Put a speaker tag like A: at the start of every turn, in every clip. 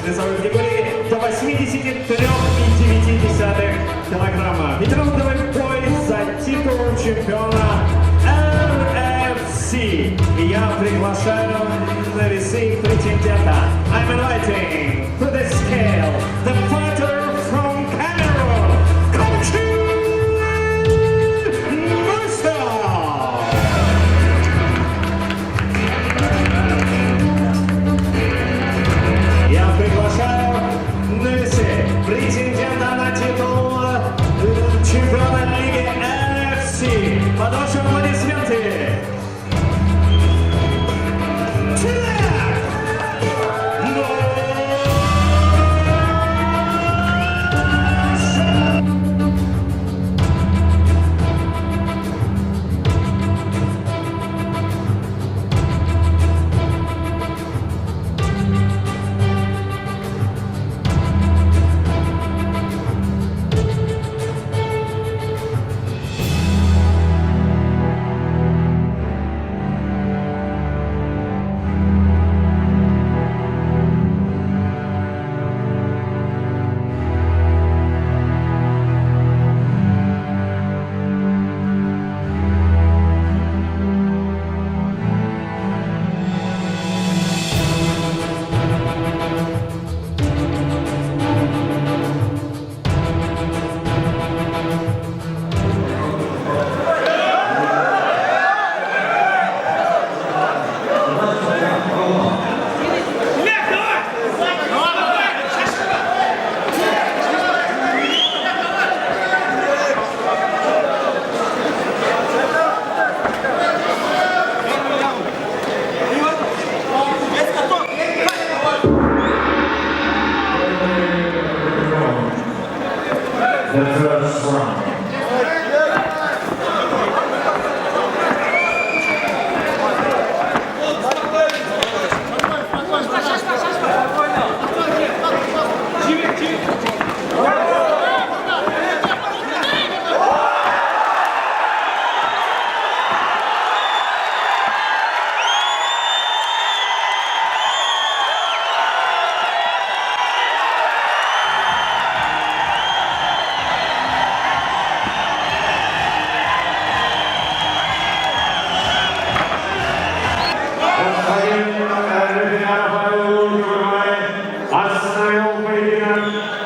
A: весовой категории до 83,9 килограмма. Пятираундовый бой за титул чемпиона РФС. И я приглашаю на весы претендента. I'm inviting to the scale the fighter from Cameroon, Я приглашаю на весы претендента на титул чемпиона лиги РФС. Под ваши аплодисменты.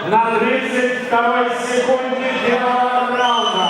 B: На 32-й секунде первого раунда.